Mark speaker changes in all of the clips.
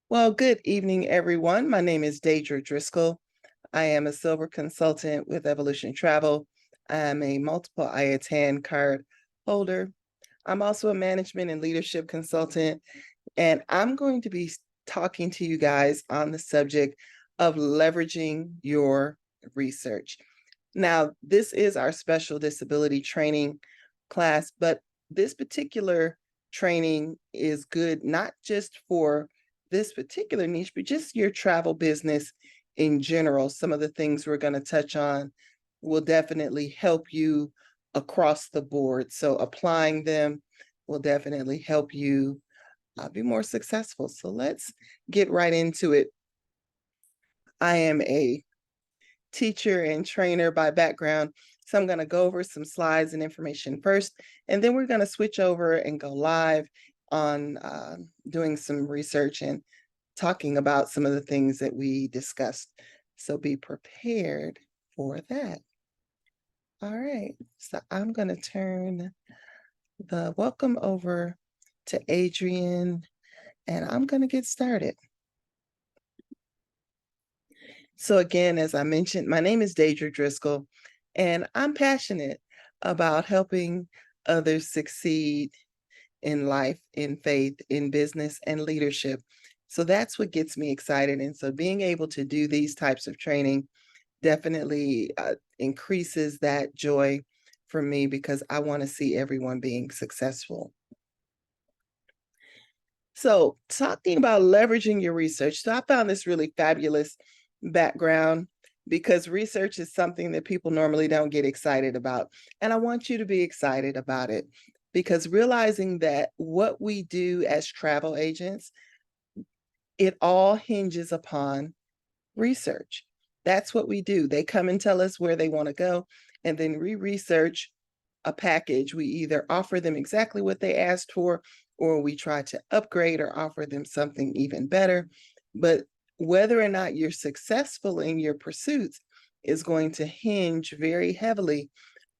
Speaker 1: Well, good evening, everyone. My name is Dadra Driscoll. I am a silver consultant with Evolution Travel. I'm a multiple IATAN card holder. I'm also a management and leadership consultant, and I'm going to be talking to you guys on the subject of leveraging your research. Now, this is our special disability training class, but this particular training is good not just for this particular niche, but just your travel business in general. Some of the things we're going to touch on will definitely help you across the board. So applying them will definitely help you be more successful. So let's get right into it. I am a teacher and trainer by background. So I'm going to go over some slides and information first, and then we're going to switch over and go live on doing some research and talking about some of the things that we discussed. So be prepared for that. All right, so I'm going to turn the welcome over to Adrian, and I'm going to get started. So again, as I mentioned, my name is Dadra Driscoll, and I'm passionate about helping others succeed in life, in faith, in business, and leadership. So that's what gets me excited. And so being able to do these types of training definitely increases that joy for me because I want to see everyone being successful. So talking about leveraging your research. So I found this really fabulous background because research is something that people normally don't get excited about. And I want you to be excited about it because realizing that what we do as travel agents, it all hinges upon research. That's what we do. They come and tell us where they want to go, and then we research a package. We either offer them exactly what they asked for, or we try to upgrade or offer them something even better. But whether or not you're successful in your pursuits is going to hinge very heavily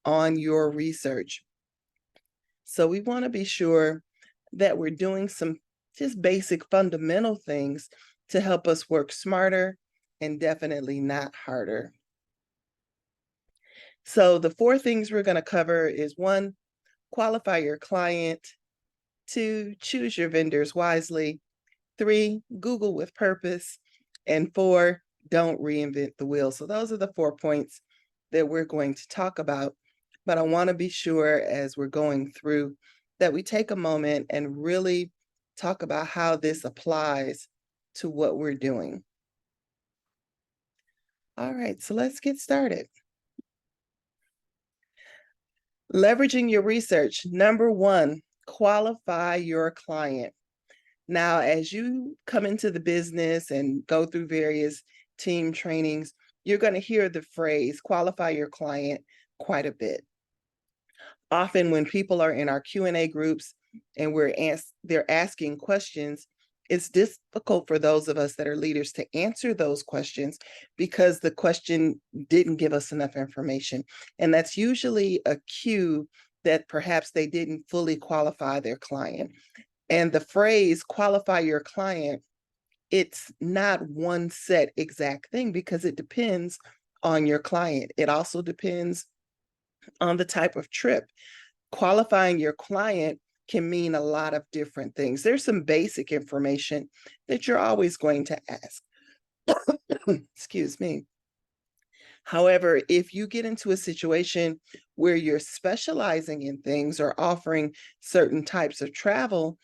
Speaker 1: on your research. So we want to be sure that we're doing some just basic fundamental things to help us work smarter and definitely not harder. So the four things we're going to cover is one, qualify your client. Two, choose your vendors wisely. Three, Google with purpose. And four, don't reinvent the wheel. So those are the 4 points that we're going to talk about. But I want to be sure as we're going through that we take a moment and really talk about how this applies to what we're doing. All right, so let's get started. Leveraging your research. Number one, qualify your client. Now, as you come into the business and go through various team trainings, you're going to hear the phrase qualify your client quite a bit. Often when people are in our Q&A groups and they're asking questions, it's difficult for those of us that are leaders to answer those questions because the question didn't give us enough information. And that's usually a cue that perhaps they didn't fully qualify their client. And the phrase qualify your client, it's not one set exact thing because it depends on your client. It also depends on the type of trip. Qualifying your client can mean a lot of different things. There's some basic information that you're always going to ask. Excuse me. However, if you get into a situation where you're specializing in things or offering certain types of travel,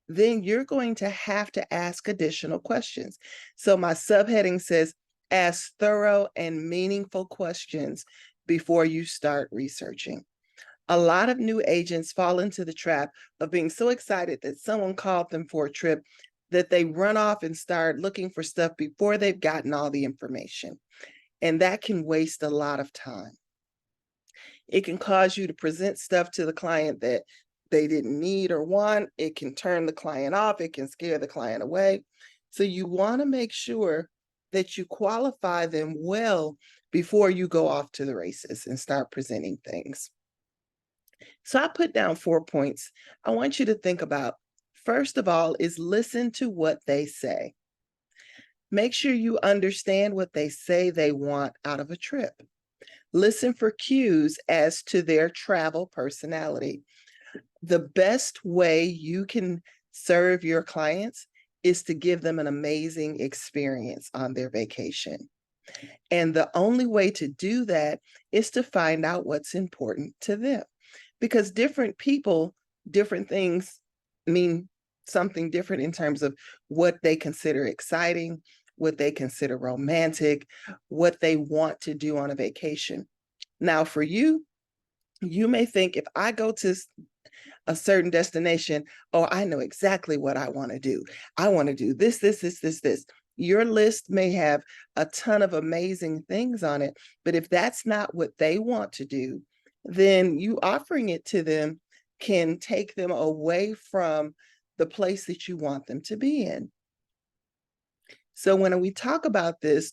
Speaker 1: then you're going to have to ask additional questions. So my subheading says, ask thorough and meaningful questions before you start researching. A lot of new agents fall into the trap of being so excited that someone called them for a trip that they run off and start looking for stuff before they've gotten all the information. And that can waste a lot of time. It can cause you to present stuff to the client that they didn't need or want. It can turn the client off. It can scare the client away. So you want to make sure that you qualify them well before you go off to the races and start presenting things. So I put down 4 points I want you to think about. First of all is listen to what they say. Make sure you understand what they say they want out of a trip. Listen for cues as to their travel personality. The best way you can serve your clients is to give them an amazing experience on their vacation. And the only way to do that is to find out what's important to them, because different people, different things mean something different in terms of what they consider exciting, what they consider romantic, what they want to do on a vacation. Now, for you, you may think, if I go to a certain destination, oh, I know exactly what I want to do. I want to do this, this, this, this, this. Your list may have a ton of amazing things on it, but if that's not what they want to do, then you offering it to them can take them away from the place that you want them to be in. So when we talk about this,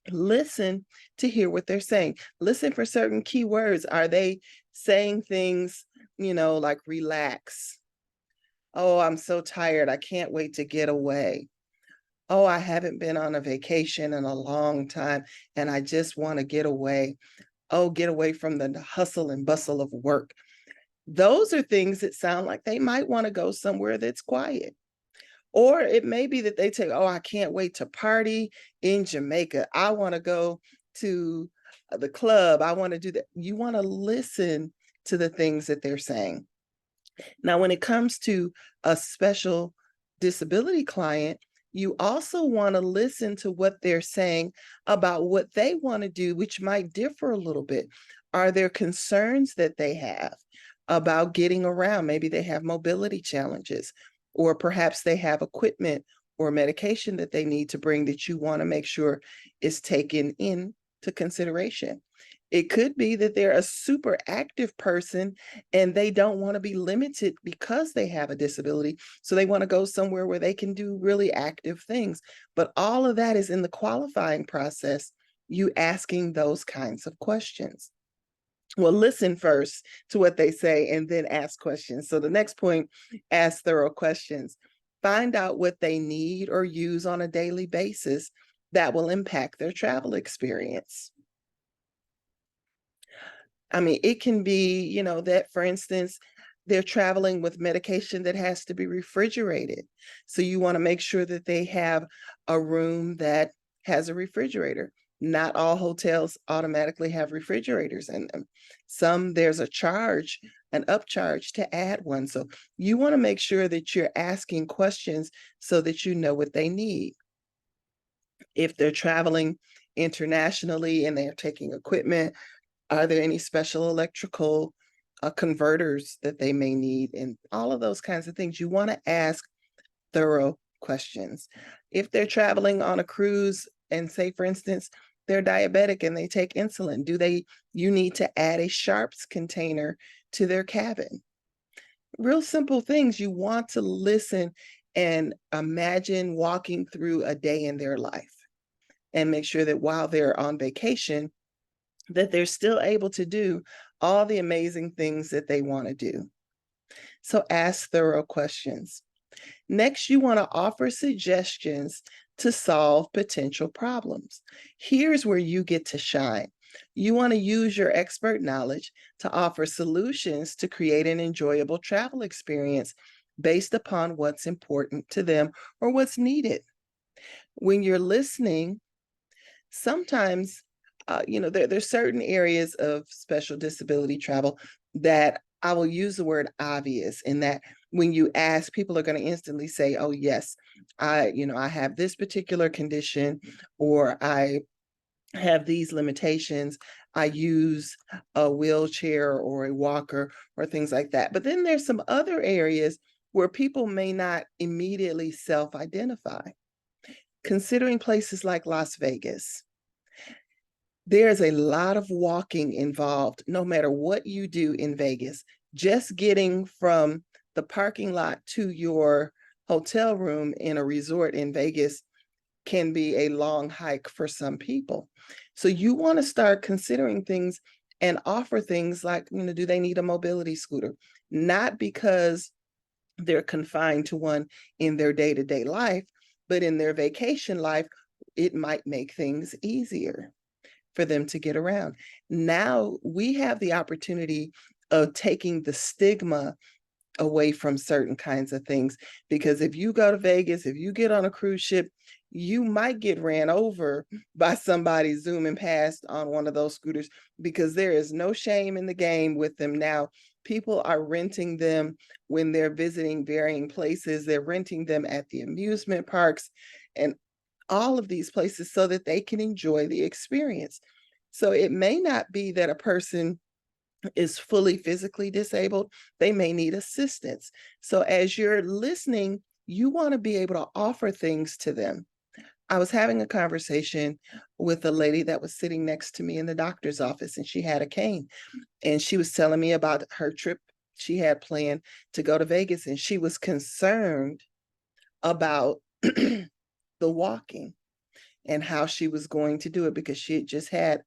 Speaker 1: listen to hear what they're saying. Listen for certain keywords. Are they saying things, like relax? Oh, I'm so tired. I can't wait to get away. Oh, I haven't been on a vacation in a long time and I just want to get away. Oh, get away from the hustle and bustle of work. Those are things that sound like they might want to go somewhere that's quiet. Or it may be that they say, oh, I can't wait to party in Jamaica. I want to go to the club. I want to do that. You want to listen to the things that they're saying. Now, when it comes to a special disability client, you also want to listen to what they're saying about what they want to do, which might differ a little bit. Are there concerns that they have about getting around? Maybe they have mobility challenges, or perhaps they have equipment or medication that they need to bring that you want to make sure is taken into consideration. It could be that they're a super active person and they don't want to be limited because they have a disability. So they want to go somewhere where they can do really active things. But all of that is in the qualifying process, you asking those kinds of questions. Well, listen first to what they say and then ask questions. So the next point, ask thorough questions. Find out what they need or use on a daily basis that will impact their travel experience. I mean, it can be, that, for instance, they're traveling with medication that has to be refrigerated. So you want to make sure that they have a room that has a refrigerator. Not all hotels automatically have refrigerators in them. Some, there's a charge, an upcharge to add one. So you want to make sure that you're asking questions so that you know what they need. If they're traveling internationally and they're taking equipment, are there any special electrical converters that they may need? And all of those kinds of things. You want to ask thorough questions. If they're traveling on a cruise and say, for instance, they're diabetic and they take insulin, you need to add a sharps container to their cabin? Real simple things. You want to listen and imagine walking through a day in their life and make sure that while they're on vacation, that they're still able to do all the amazing things that they want to do. So ask thorough questions. Next, you want to offer suggestions to solve potential problems. Here's where you get to shine. You want to use your expert knowledge to offer solutions to create an enjoyable travel experience based upon what's important to them or what's needed. When you're listening, sometimes there's certain areas of special disability travel that I will use the word obvious, in that when you ask, people are going to instantly say, oh yes, I have this particular condition, or I have these limitations. I use a wheelchair or a walker or things like that. But then there's some other areas where people may not immediately self-identify. Considering places like Las Vegas, there's a lot of walking involved, no matter what you do in Vegas. Just getting from the parking lot to your hotel room in a resort in Vegas can be a long hike for some people. So you want to start considering things and offer things like, do they need a mobility scooter? Not because they're confined to one in their day-to-day life, but in their vacation life, it might make things easier for them to get around. Now we have the opportunity of taking the stigma away from certain kinds of things. Because if you go to Vegas, if you get on a cruise ship, you might get ran over by somebody zooming past on one of those scooters, because there is no shame in the game with them now. People are renting them when they're visiting varying places. They're renting them at the amusement parks and all of these places so that they can enjoy the experience. So it may not be that a person is fully physically disabled. They may need assistance. So as you're listening, you want to be able to offer things to them. I was having a conversation with a lady that was sitting next to me in the doctor's office, and she had a cane. And she was telling me about her trip she had planned to go to Vegas, and she was concerned about the walking and how she was going to do it because she had just had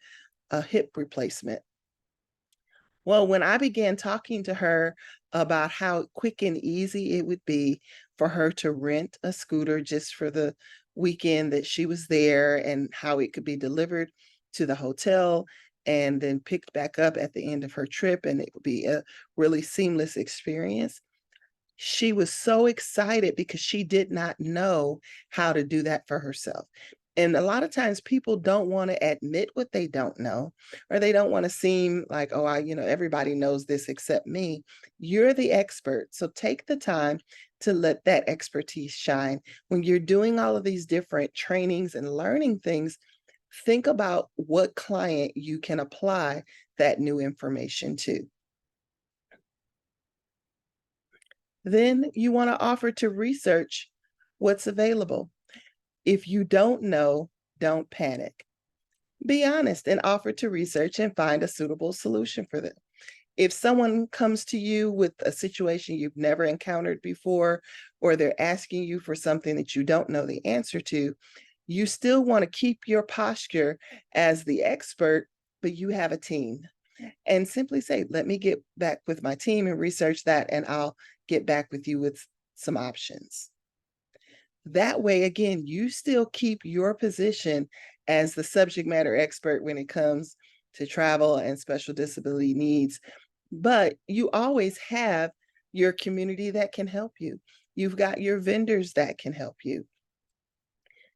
Speaker 1: a hip replacement. Well, when I began talking to her about how quick and easy it would be for her to rent a scooter just for the weekend that she was there, and how it could be delivered to the hotel and then picked back up at the end of her trip, and it would be a really seamless experience. She was so excited because she did not know how to do that for herself. And a lot of times people don't want to admit what they don't know, or they don't want to seem like, oh, everybody knows this except me. You're the expert. So take the time to let that expertise shine. When you're doing all of these different trainings and learning things, think about what client you can apply that new information to. Then you want to offer to research what's available. If you don't know, don't panic. Be honest and offer to research and find a suitable solution for them. If someone comes to you with a situation you've never encountered before, or they're asking you for something that you don't know the answer to, you still want to keep your posture as the expert, but you have a team. And simply say, let me get back with my team and research that, and I'll get back with you with some options. That way, again, you still keep your position as the subject matter expert when it comes to travel and special disability needs, but you always have your community that can help you. You've got your vendors that can help you.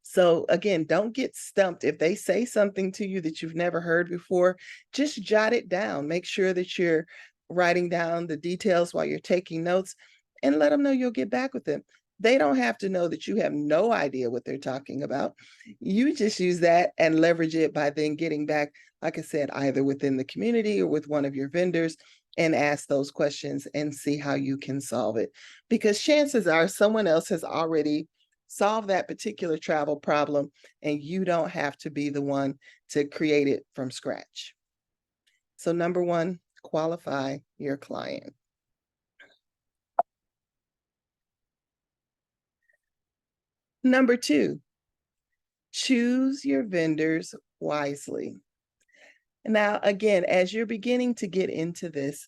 Speaker 1: So again, don't get stumped. If they say something to you that you've never heard before, just jot it down. Make sure that you're writing down the details while you're taking notes, and let them know you'll get back with them. They don't have to know that you have no idea what they're talking about. You just use that and leverage it by then getting back, like I said, either within the community or with one of your vendors, and ask those questions and see how you can solve it. Because chances are someone else has already solve that particular travel problem, and you don't have to be the one to create it from scratch. So number one, qualify your client. Number two, choose your vendors wisely. Now, again, as you're beginning to get into this,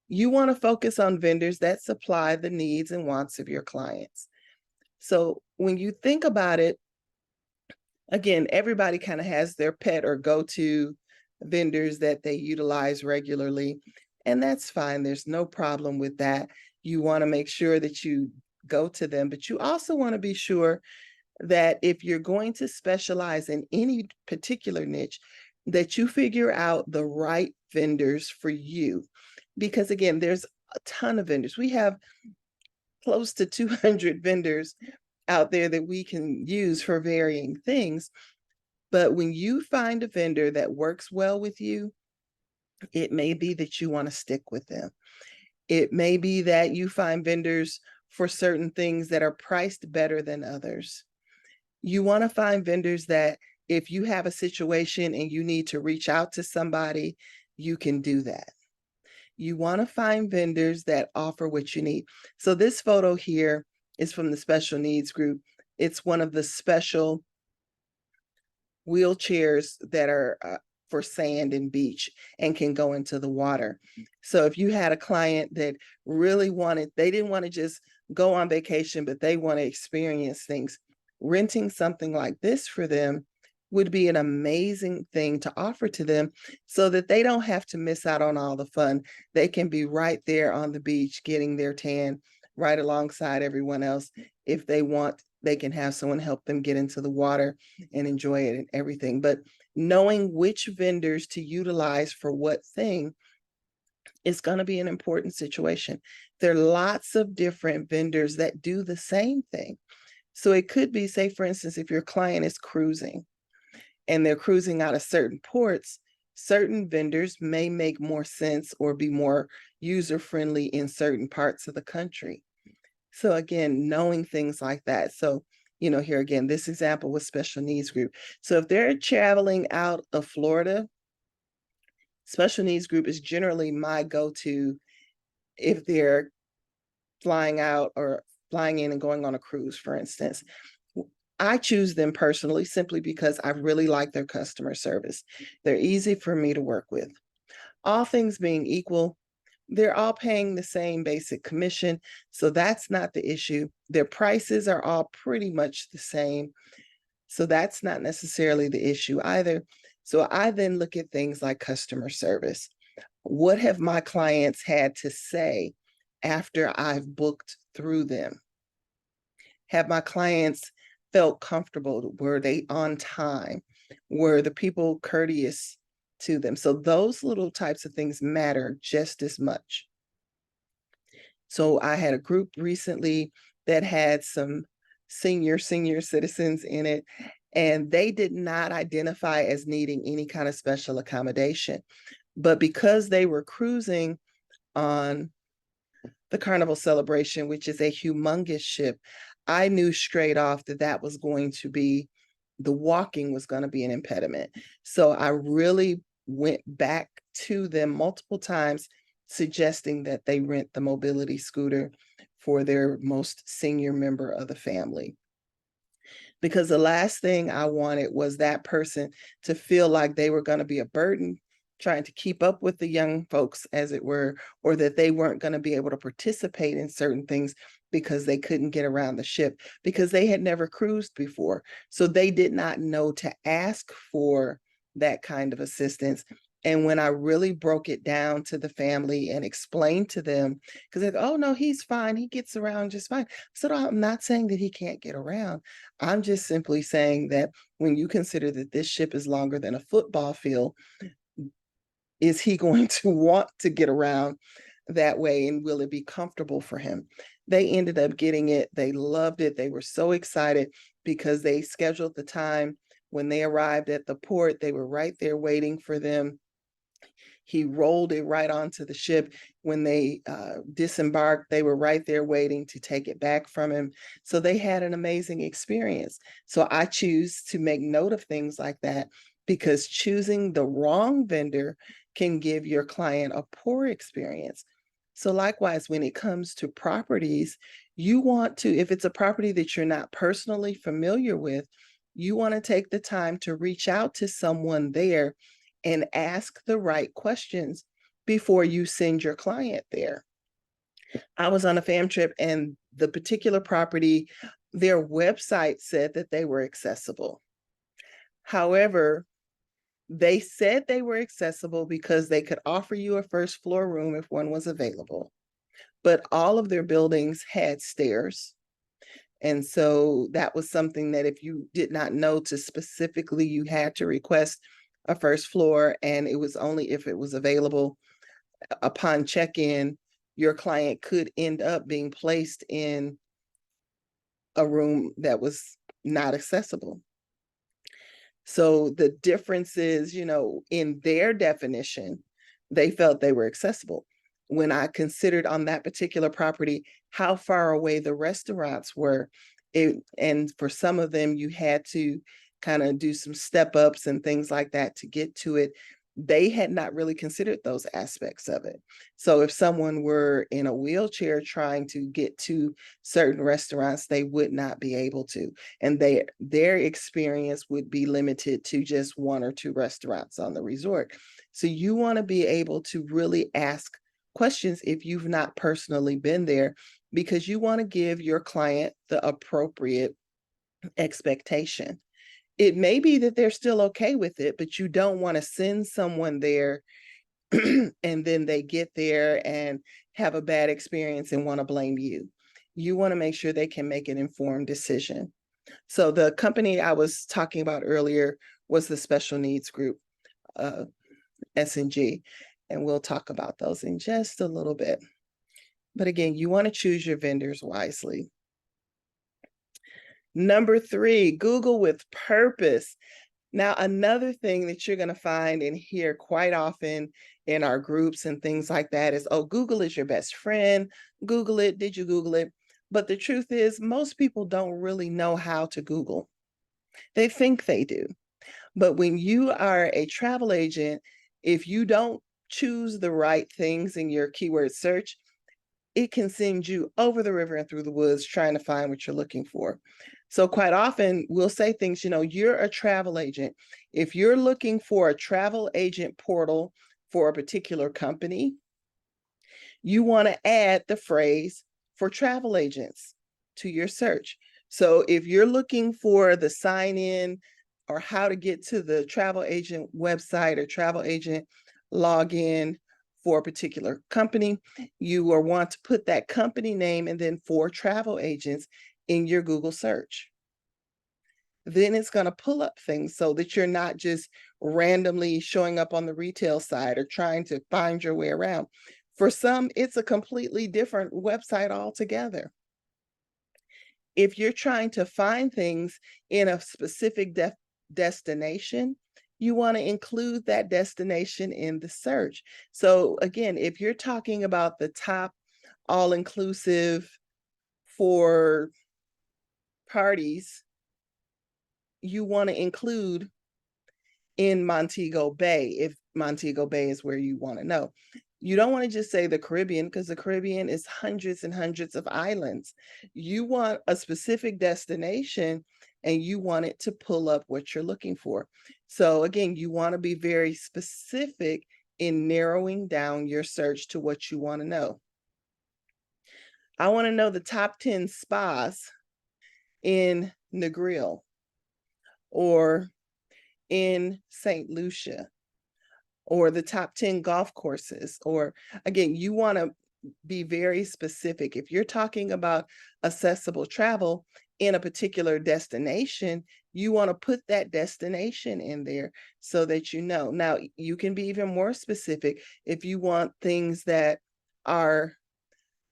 Speaker 1: you want to focus on vendors that supply the needs and wants of your clients. So when you think about it, again, everybody kind of has their pet or go-to vendors that they utilize regularly, and that's fine. There's no problem with that. You want to make sure that you go to them, but you also want to be sure that if you're going to specialize in any particular niche, that you figure out the right vendors for you. Because again, there's a ton of vendors. We have close to 200 vendors out there that we can use for varying things. But when you find a vendor that works well with you, it may be that you want to stick with them. It may be that you find vendors for certain things that are priced better than others. You want to find vendors that if you have a situation and you need to reach out to somebody, you can do that. You want to find vendors that offer what you need. So this photo here is from the special needs group. It's one of the special wheelchairs that are for sand and beach and can go into the water. So if you had a client that really they didn't want to just go on vacation, but they want to experience things, renting something like this for them would be an amazing thing to offer to them so that they don't have to miss out on all the fun. They can be right there on the beach getting their tan right alongside everyone else. If they want, they can have someone help them get into the water and enjoy it and everything. But knowing which vendors to utilize for what thing is going to be an important situation. There are lots of different vendors that do the same thing. So it could be, say, for instance, if your client is cruising and they're cruising out of certain ports, certain vendors may make more sense or be more user-friendly in certain parts of the country. So again, knowing things like that. So, here again, this example was special needs group. So if they're traveling out of Florida, special needs group is generally my go-to if they're flying out or flying in and going on a cruise, for instance. I choose them personally simply because I really like their customer service. They're easy for me to work with. All things being equal, they're all paying the same basic commission, so that's not the issue. Their prices are all pretty much the same, so that's not necessarily the issue either. So I then look at things like customer service. What have my clients had to say after I've booked through them? Have my clients felt comfortable? Were they on time? Were the people courteous to them? So those little types of things matter just as much. So I had a group recently that had some senior citizens in it, and they did not identify as needing any kind of special accommodation. But because they were cruising on the Carnival Celebration, which is a humongous ship, I knew straight off that that was going to be, the walking was going to be an impediment. So I really went back to them multiple times, suggesting that they rent the mobility scooter for their most senior member of the family. Because the last thing I wanted was that person to feel like they were going to be a burden trying to keep up with the young folks, as it were, or that they weren't going to be able to participate in certain things because they couldn't get around the ship, because they had never cruised before. So they did not know to ask for that kind of assistance. And when I really broke it down to the family and explained to them, because they're, oh no, he's fine, he gets around just fine. So I'm not saying that he can't get around. I'm just simply saying that when you consider that this ship is longer than a football field, is he going to want to get around that way, and will it be comfortable for him? They ended up getting it. They loved it. They were so excited because they scheduled the time. When they arrived at the port, they were right there waiting for them. He rolled it right onto the ship. When they disembarked, they were right there waiting to take it back from him. So they had an amazing experience. So I choose to make note of things like that, because choosing the wrong vendor can give your client a poor experience. So likewise, when it comes to properties, you want to, if it's a property that you're not personally familiar with, you want to take the time to reach out to someone there and ask the right questions before you send your client there. I was on a fam trip, and the particular property, their website said that they were accessible. However, they said they were accessible because they could offer you a first floor room if one was available, but all of their buildings had stairs. And so that was something that if you did not know to specifically, you had to request a first floor, and it was only if it was available upon check-in. Your client could end up being placed in a room that was not accessible. So the difference is, in their definition, they felt they were accessible. When I considered on that particular property how far away the restaurants were, and for some of them, you had to kind of do some step ups and things like that to get to it. They had not really considered those aspects of it. So if someone were in a wheelchair trying to get to certain restaurants, they would not be able to. And their experience would be limited to just one or two restaurants on the resort. So you want to be able to really ask questions if you've not personally been there, because you want to give your client the appropriate expectation. It may be that they're still okay with it, but you don't want to send someone there and then they get there and have a bad experience and want to blame you. You want to make sure they can make an informed decision. So the company I was talking about earlier was the special needs group, S&G, and we'll talk about those in just a little bit. But again, you want to choose your vendors wisely. Number 3, Google with purpose. Now, another thing that you're going to find and hear quite often in our groups and things like that is, oh, Google is your best friend. Google it. Did you Google it? But the truth is, most people don't really know how to Google. They think they do. But when you are a travel agent, if you don't choose the right things in your keyword search, it can send you over the river and through the woods trying to find what you're looking for. So quite often we'll say things, you're a travel agent. If you're looking for a travel agent portal for a particular company, you want to add the phrase for travel agents to your search. So if you're looking for the sign in or how to get to the travel agent website or travel agent login for a particular company, you will want to put that company name and then for travel agents in your Google search. Then it's going to pull up things so that you're not just randomly showing up on the retail side or trying to find your way around. For some, it's a completely different website altogether. If you're trying to find things in a specific destination, you want to include that destination in the search. So again, if you're talking about the top all-inclusive for parties, you want to include in Montego Bay, if Montego Bay is where you want to know. You don't want to just say the Caribbean, because the Caribbean is hundreds and hundreds of islands. You want a specific destination and you want it to pull up what you're looking for. So again, you want to be very specific in narrowing down your search to what you want to know. I want to know the top 10 spas in Negril or in St. Lucia, or the top 10 golf courses, or again, you want to be very specific. If you're talking about accessible travel in a particular destination, you want to put that destination in there so that you know. Now, you can be even more specific if you want things that are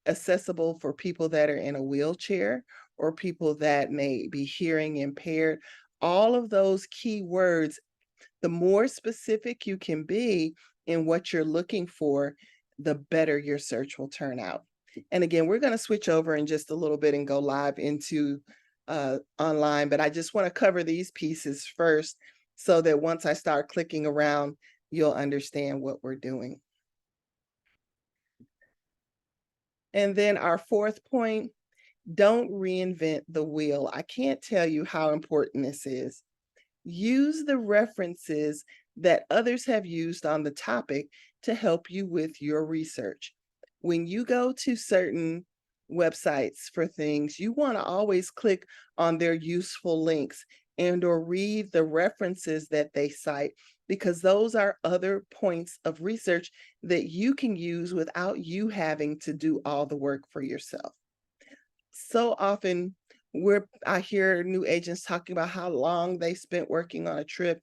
Speaker 1: accessible for people that are in a wheelchair or people that may be hearing impaired. All of those keywords, the more specific you can be in what you're looking for, the better your search will turn out. And again, we're going to switch over in just a little bit and go live into online, but I just want to cover these pieces first so that once I start clicking around, you'll understand what we're doing. And then our fourth point, don't reinvent the wheel. I can't tell you how important this is. Use the references that others have used on the topic to help you with your research. When you go to certain websites for things, you want to always click on their useful links and or read the references that they cite, because those are other points of research that you can use without you having to do all the work for yourself. So often I hear new agents talking about how long they spent working on a trip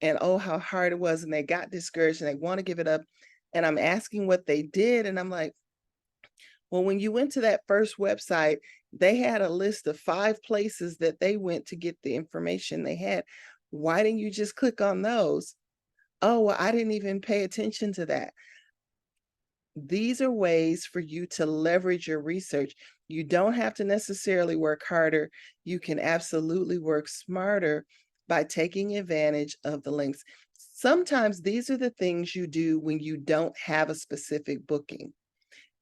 Speaker 1: and oh, how hard it was, and they got discouraged and they want to give it up. And I'm asking what they did, and I'm like, well, when you went to that first website, they had a list of 5 places that they went to get the information they had. Why didn't you just click on those? Oh, well, I didn't even pay attention to that. These are ways for you to leverage your research. You don't have to necessarily work harder. You can absolutely work smarter by taking advantage of the links. Sometimes these are the things you do when you don't have a specific booking.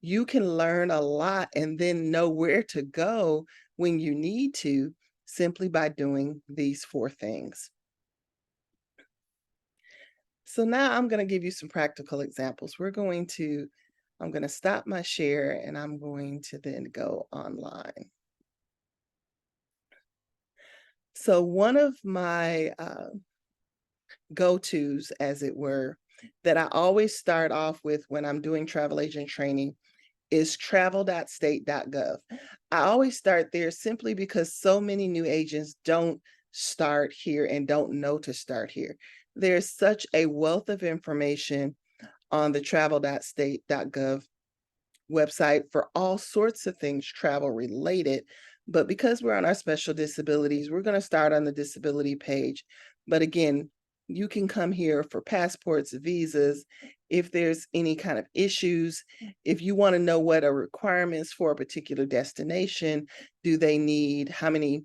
Speaker 1: You can learn a lot and then know where to go when you need to, simply by doing these 4 things. So now I'm going to give you some practical examples. I'm going to stop my share and I'm going to then go online. So one of my go-tos, as it were, that I always start off with when I'm doing travel agent training is travel.state.gov. I always start there simply because so many new agents don't start here and don't know to start here. There's such a wealth of information on the travel.state.gov website for all sorts of things travel related. But because we're on our special disabilities, we're going to start on the disability page. But again, you can come here for passports, visas, if there's any kind of issues, if you want to know what are requirements for a particular destination, do they need, how many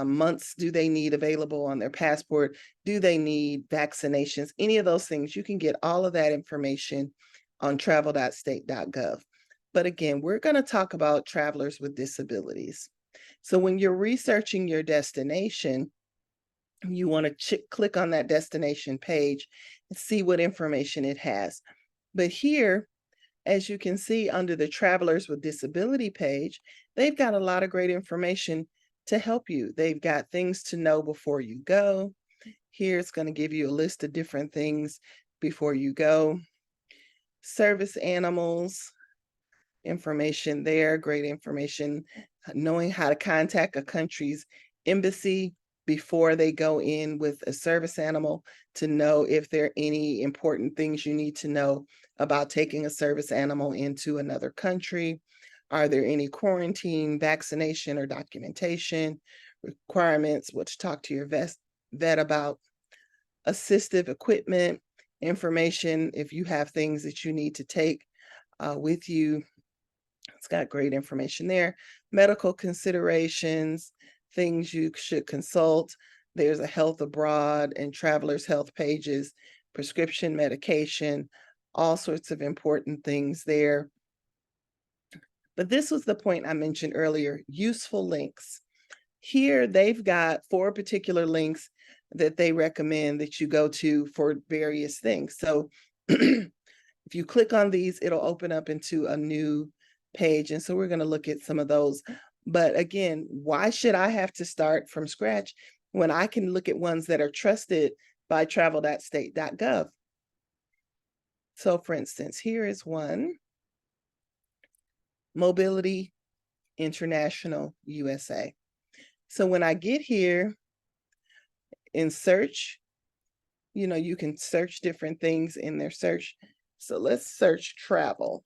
Speaker 1: months do they need available on their passport? Do they need vaccinations? Any of those things, you can get all of that information on travel.state.gov. But again, we're going to talk about travelers with disabilities. So when you're researching your destination, you want to click on that destination page and see what information it has. But here, as you can see under the Travelers with Disability page, they've got a lot of great information to help you. They've got things to know before you go. Here it's going to give you a list of different things before you go. Service animals, information there, great information, knowing how to contact a country's embassy before they go in with a service animal to know if there are any important things you need to know about taking a service animal into another country. Are there any quarantine, vaccination, or documentation requirements? What to talk to your vet about. Assistive equipment, information if you have things that you need to take with you. It's got great information there. Medical considerations, things you should consult. There's a health abroad and travelers health pages, prescription medication, all sorts of important things there. But this was the point I mentioned earlier, useful links. Here they've got 4 particular links that they recommend that you go to for various things. So if you click on these, it'll open up into a new page. And so we're going to look at some of those. But again, why should I have to start from scratch when I can look at ones that are trusted by travel.state.gov? So for instance, here is one, Mobility International USA. So when I get here in search, you can search different things in their search. So let's search travel.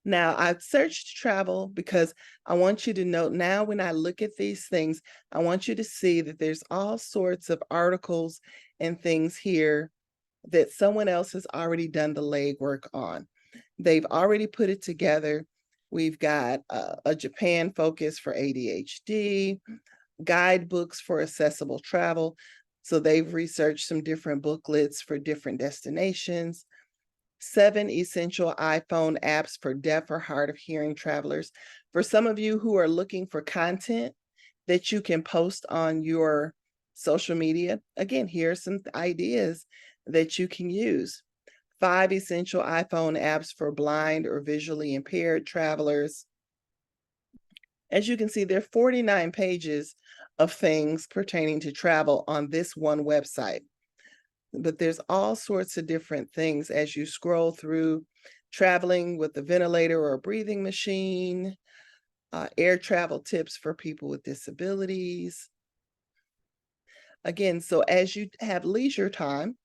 Speaker 1: Now, I've searched travel because I want you to know now when I look at these things, I want you to see that there's all sorts of articles and things here that someone else has already done the legwork on. They've already put it together. We've got a Japan focus for ADHD, guidebooks for accessible travel. So they've researched some different booklets for different destinations. 7 essential iPhone apps for deaf or hard of hearing travelers. For some of you who are looking for content that you can post on your social media, again, here are some ideas that you can use. 5 essential iPhone apps for blind or visually impaired travelers. As you can see, there are 49 pages of things pertaining to travel on this one website. But there's all sorts of different things as you scroll through. Traveling with a ventilator or a breathing machine, air travel tips for people with disabilities. Again, so as you have leisure time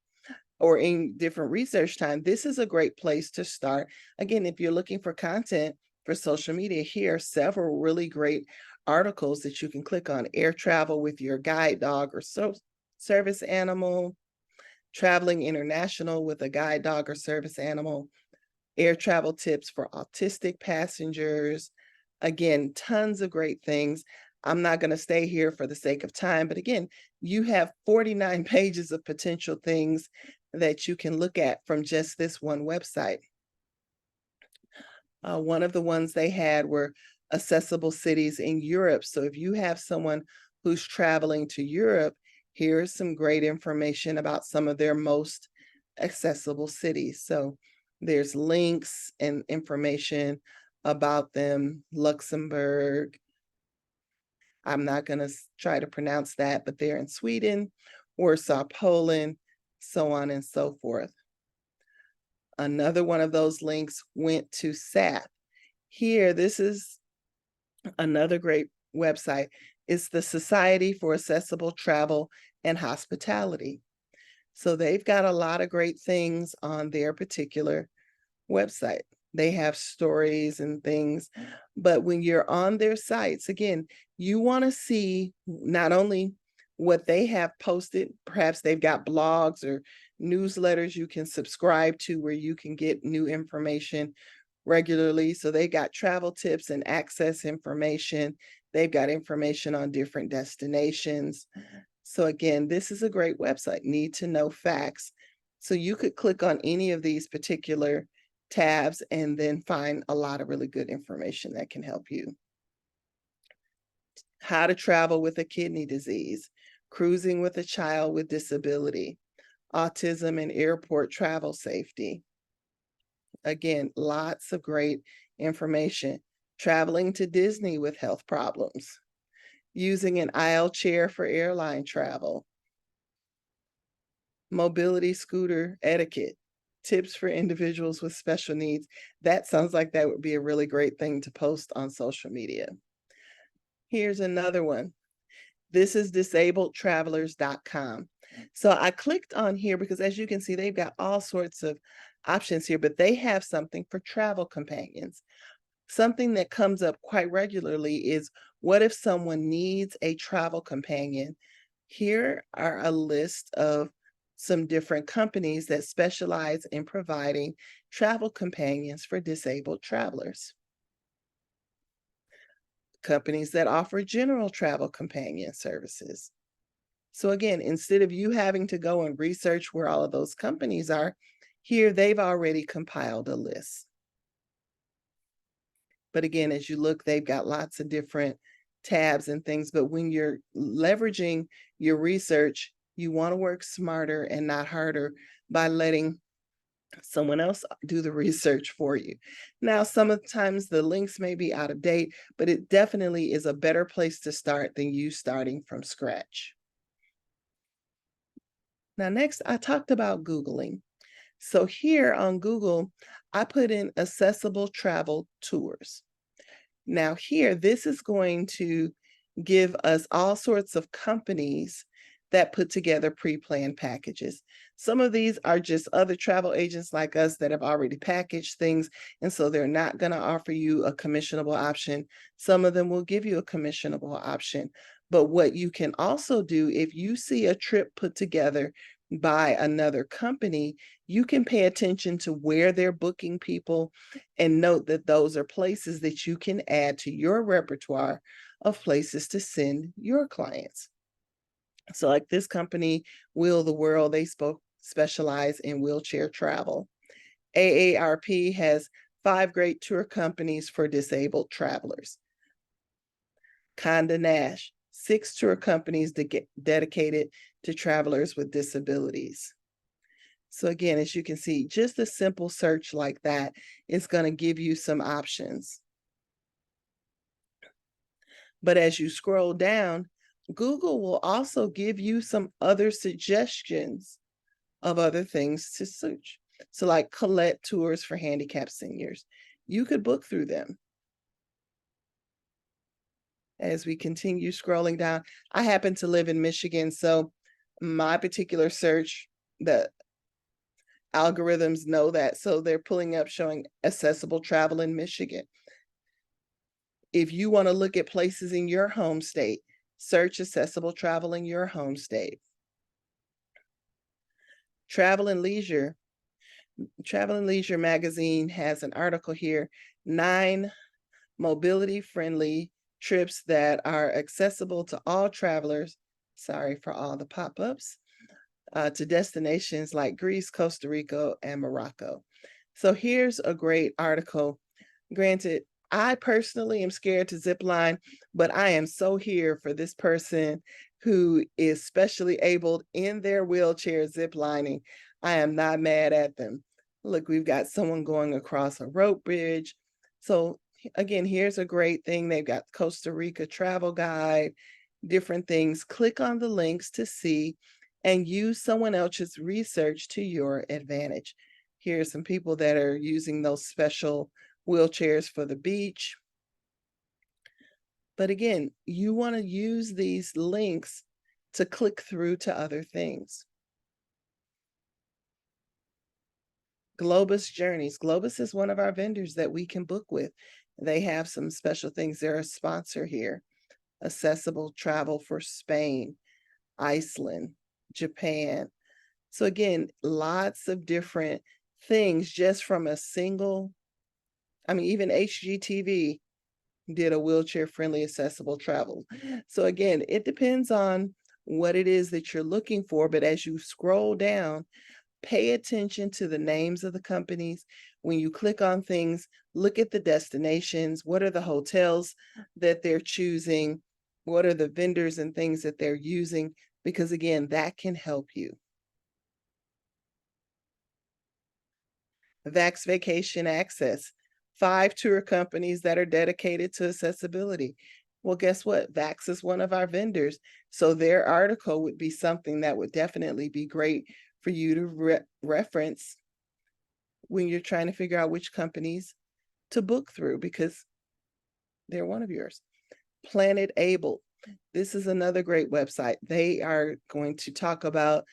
Speaker 1: or in different research time, this is a great place to start. Again, if you're looking for content for social media, here are several really great articles that you can click on. Air travel with your guide dog or service animal. Traveling international with a guide dog or service animal, air travel tips for autistic passengers. Again, tons of great things. I'm not going to stay here for the sake of time, but again, you have 49 pages of potential things that you can look at from just this one website. One of the ones they had were accessible cities in Europe. So if you have someone who's traveling to Europe, here's some great information about some of their most accessible cities. So there's links and information about them, Luxembourg. I'm not going to try to pronounce that, but they're in Sweden, Warsaw, Poland, so on and so forth. Another one of those links went to SAP. Here, this is another great website. It's the Society for Accessible Travel and Hospitality. So they've got a lot of great things on their particular website. They have stories and things, but when you're on their sites, again, you want to see not only what they have posted, perhaps they've got blogs or newsletters you can subscribe to where you can get new information regularly. So they got travel tips and access information. They've got information on different destinations. So again, this is a great website, Need to Know Facts. So you could click on any of these particular tabs and then find a lot of really good information that can help you. How to travel with a kidney disease, cruising with a child with disability, autism and airport travel safety. Again, lots of great information. Traveling to Disney with health problems, using an aisle chair for airline travel, mobility scooter etiquette, tips for individuals with special needs. That sounds like that would be a really great thing to post on social media. Here's another one. This is disabledtravelers.com. So I clicked on here because, as you can see, they've got all sorts of options here, but they have something for travel companions. Something that comes up quite regularly is, what if someone needs a travel companion? Here are a list of some different companies that specialize in providing travel companions for disabled travelers. Companies that offer general travel companion services. So again, instead of you having to go and research where all of those companies are, here they've already compiled a list. But again, as you look, they've got lots of different tabs and things. But when you're leveraging your research, you want to work smarter and not harder by letting someone else do the research for you. Now, sometimes the links may be out of date, but it definitely is a better place to start than you starting from scratch. Now, next, I talked about Googling. So here on Google, I put in accessible travel tours. Now here, this is going to give us all sorts of companies that put together pre-planned packages. Some of these are just other travel agents like us that have already packaged things, and so they're not going to offer you a commissionable option. Some of them will give you a commissionable option. But what you can also do, if you see a trip put together by another company, you can pay attention to where they're booking people and note that those are places that you can add to your repertoire of places to send your clients. So like this company, Wheel the World, they specialize in wheelchair travel. AARP has 5 great tour companies for disabled travelers. Condé Nast, 6 tour companies dedicated to travelers with disabilities. So again, as you can see, just a simple search like that is going to give you some options. But as you scroll down, Google will also give you some other suggestions of other things to search. So like Colette Tours for handicapped seniors. You could book through them. As we continue scrolling down, I happen to live in Michigan, so my particular search, the algorithms know that, so they're pulling up showing accessible travel in Michigan. If you want to look at places in your home state, search accessible travel in your home state. Travel and Leisure magazine has an article here, 9 mobility-friendly trips that are accessible to all travelers. Sorry for all the pop-ups. To destinations like Greece, Costa Rica, and Morocco. So here's a great article. Granted, I personally am scared to zip line, but I am so here for this person who is specially abled in their wheelchair zip lining. I am not mad at them. Look, we've got someone going across a rope bridge. So Again, here's a great thing. They've got Costa Rica travel guide, different things. Click on the links to see and use someone else's research to your advantage. Here are some people that are using those special wheelchairs for the beach. But again, you want to use these links to click through to other things. Globus Journeys. Globus is one of our vendors that we can book with. They have some special things. They're a sponsor here. Accessible travel for Spain, Iceland, Japan. So again, lots of different things just from a single, even HGTV did a wheelchair-friendly accessible travel. So again, it depends on what it is that you're looking for, but as you scroll down, pay attention to the names of the companies. When you click on things, look at the destinations. What are the hotels that they're choosing? What are the vendors and things that they're using? Because again, that can help you. Vax Vacation Access, 5 tour companies that are dedicated to accessibility. Well, guess what? Vax is one of our vendors. So their article would be something that would definitely be great for you to reference when you're trying to figure out which companies to book through because they're one of yours. Planet Able. This is another great website. They are going to talk about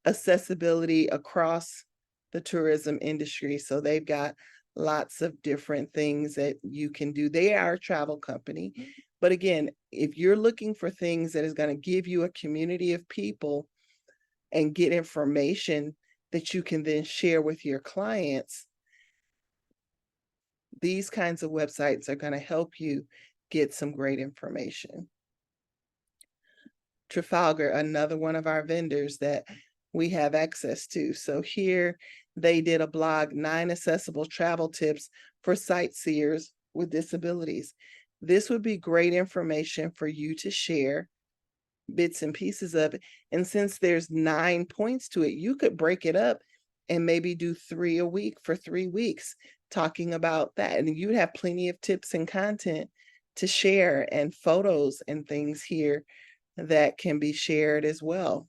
Speaker 1: accessibility across the tourism industry. So they've got lots of different things that you can do. They are a travel company. But again, if you're looking for things that is going to give you a community of people and get information that you can then share with your clients, these kinds of websites are going to help you get some great information. Trafalgar, another one of our vendors that we have access to. So here they did a blog, 9 accessible travel tips for sightseers with disabilities. This would be great information for you to share bits and pieces of it. And since there's 9 points to it, you could break it up and maybe do 3 a week for 3 weeks talking about that. And you'd have plenty of tips and content to share and photos and things here that can be shared as well.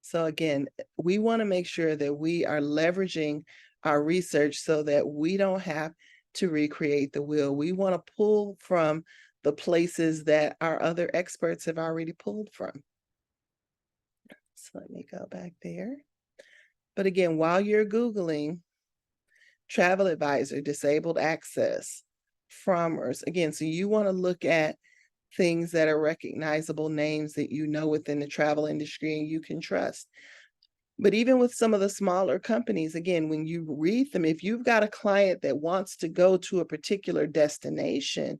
Speaker 1: So again, we want to make sure that we are leveraging our research so that we don't have to recreate the wheel. We want to pull from the places that our other experts have already pulled from. So let me go back there. But again, while you're Googling, travel advisor, disabled access, Frommer's, again, so you want to look at things that are recognizable names that you know within the travel industry and you can trust. But even with some of the smaller companies, again, when you read them, if you've got a client that wants to go to a particular destination,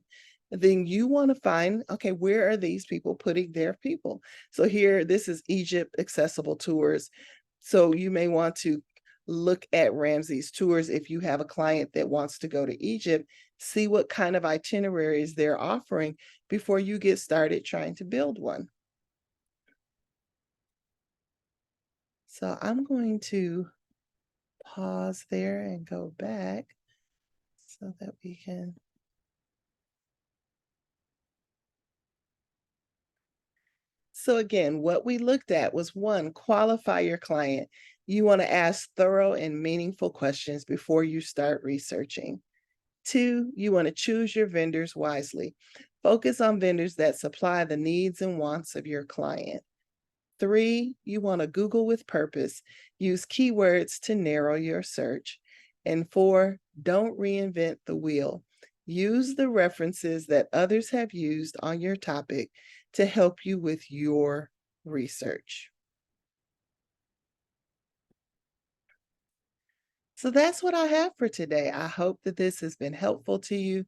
Speaker 1: then you want to find, okay, where are these people putting their people? So here, this is Egypt Accessible Tours. So you may want to look at Ramsey's Tours if you have a client that wants to go to Egypt, see what kind of itineraries they're offering before you get started trying to build one. So I'm going to pause there and go back so that we can. So again, what we looked at was 1, qualify your client. You want to ask thorough and meaningful questions before you start researching. 2, you want to choose your vendors wisely. Focus on vendors that supply the needs and wants of your client. 3, you want to Google with purpose. Use keywords to narrow your search. And 4, don't reinvent the wheel. Use the references that others have used on your topic to help you with your research. So that's what I have for today. I hope that this has been helpful to you.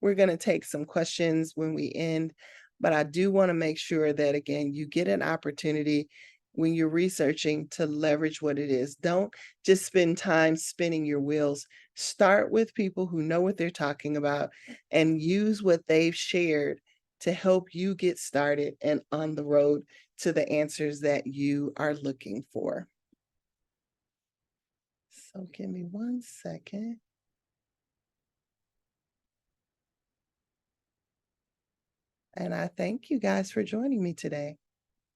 Speaker 1: We're going to take some questions when we end, but I do want to make sure that, again, you get an opportunity when you're researching to leverage what it is. Don't just spend time spinning your wheels. Start with people who know what they're talking about and use what they've shared to help you get started and on the road to the answers that you are looking for. So give me 1 second. And I thank you guys for joining me today.